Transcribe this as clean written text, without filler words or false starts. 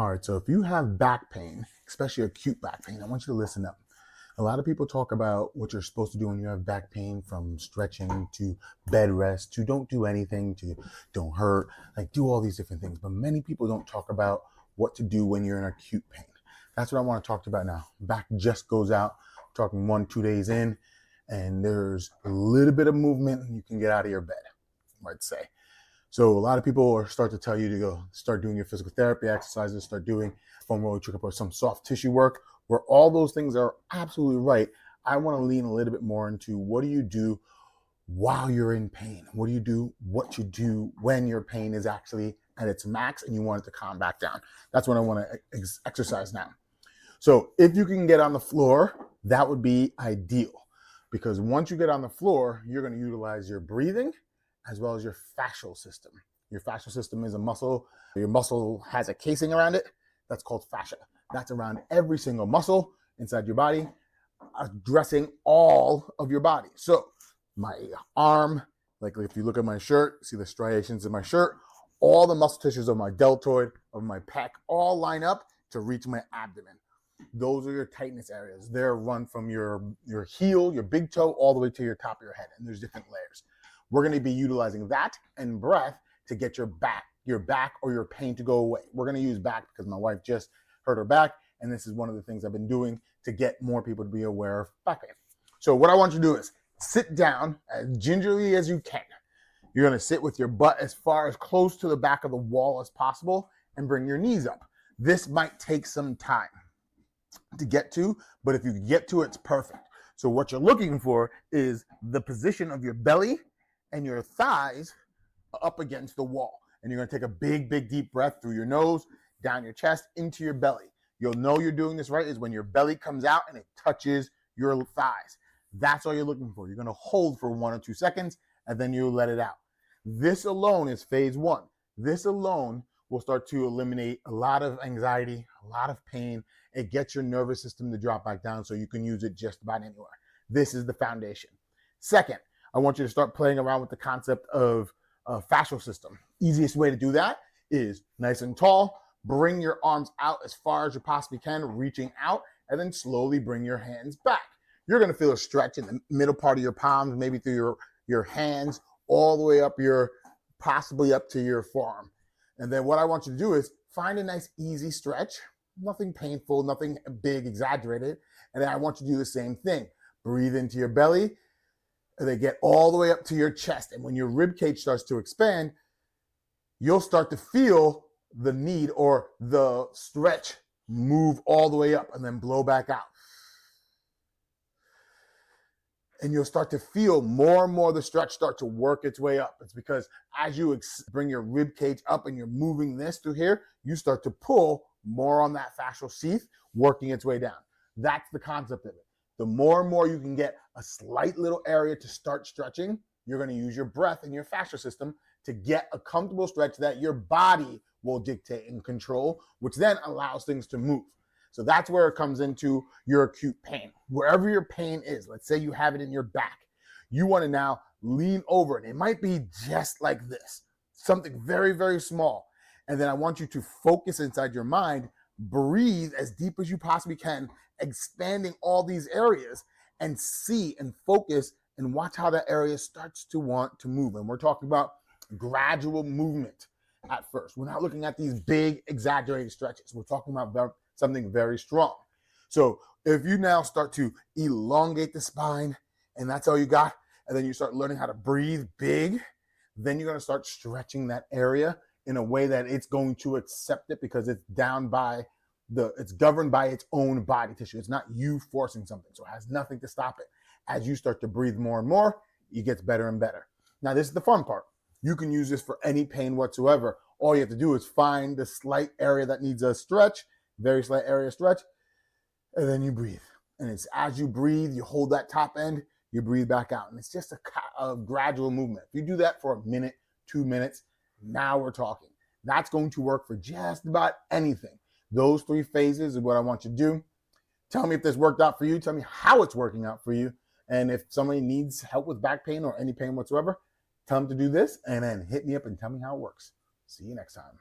All right, so if you have back pain, especially acute back pain, I want you to listen up. A lot of people talk about what you're supposed to do when you have back pain, from stretching to bed rest to don't do anything to don't hurt, like do all these different things. But many people don't talk about what to do when you're in acute pain. That's what I want to talk about now. Back just goes out, I'm talking 1-2 days in, and there's a little bit of movement and you can get out of your bed, I might say. So a lot of people start to tell you to go start doing your physical therapy exercises, start doing foam roller trickup or some soft tissue work, where all those things are absolutely right. I want to lean a little bit more into what do you do while you're in pain? What do you do? What you do when your pain is actually at its max and you want it to calm back down? That's what I want to exercise now. So if you can get on the floor, that would be ideal, because once you get on the floor, you're going to utilize your breathing as well as your fascial system. Your fascial system is a muscle. Your muscle has a casing around it. That's called fascia. That's around every single muscle inside your body, addressing all of your body. So my arm, like if you look at my shirt, see the striations in my shirt, all the muscle tissues of my deltoid, of my pec, all line up to reach my abdomen. Those are your tightness areas. They're run from your heel, your big toe, all the way to your top of your head. And there's different layers. We're going to be utilizing that and breath to get your back or your pain to go away. We're going to use back because my wife just hurt her back, and this is one of the things I've been doing to get more people to be aware of back pain. So what I want you to do is sit down as gingerly as you can. You're going to sit with your butt as far as close to the back of the wall as possible and bring your knees up. This might take some time to get to, but if you get to it, it's perfect. So what you're looking for is the position of your belly and your thighs up against the wall. And you're going to take a big, big, deep breath through your nose, down your chest, into your belly. You'll know you're doing this right is when your belly comes out and it touches your thighs. That's all you're looking for. You're going to hold for 1 or 2 seconds, and then you'll let it out. This alone is phase 1. This alone will start to eliminate a lot of anxiety, a lot of pain. It gets your nervous system to drop back down so you can use it just about anywhere. This is the foundation. Second, I want you to start playing around with the concept of fascial system. Easiest way to do that is nice and tall. Bring your arms out as far as you possibly can, reaching out, and then slowly bring your hands back. You're going to feel a stretch in the middle part of your palms, maybe through your hands, all the way up possibly up to your forearm. And then what I want you to do is find a nice easy stretch, nothing painful, nothing big, exaggerated. And then I want you to do the same thing. Breathe into your belly. They get all the way up to your chest. And when your rib cage starts to expand, you'll start to feel the need or the stretch move all the way up and then blow back out. And you'll start to feel more and more the stretch start to work its way up. It's because as you bring your rib cage up and you're moving this through here, you start to pull more on that fascial sheath, working its way down. That's the concept of it. The more and more you can get a slight little area to start stretching, you're going to use your breath and your fascial system to get a comfortable stretch that your body will dictate and control, which then allows things to move. So that's where it comes into your acute pain. Wherever your pain is, let's say you have it in your back, you want to now lean over it. It might be just like this, something very, very small. And then I want you to focus inside your mind, breathe as deep as you possibly can, expanding all these areas, and see and focus and watch how that area starts to want to move. And we're talking about gradual movement at first. We're not looking at these big exaggerated stretches. We're talking about something very strong. So if you now start to elongate the spine and that's all you got, and then you start learning how to breathe big, then you're going to start stretching that area in a way that it's going to accept it, because it's it's governed by its own body tissue. It's not you forcing something, so it has nothing to stop it. As you start to breathe more and more, it gets better and better. Now, this is the fun part. You can use this for any pain whatsoever. All you have to do is find the slight area that needs a stretch, very slight area stretch, and then you breathe. And it's as you breathe, you hold that top end, you breathe back out. And it's just a gradual movement. If you do that for a minute, 2 minutes, now we're talking. That's going to work for just about anything. Those 3 phases is what I want you to do. Tell me if this worked out for you. Tell me how it's working out for you. And if somebody needs help with back pain or any pain whatsoever, tell them to do this and then hit me up and tell me how it works. See you next time.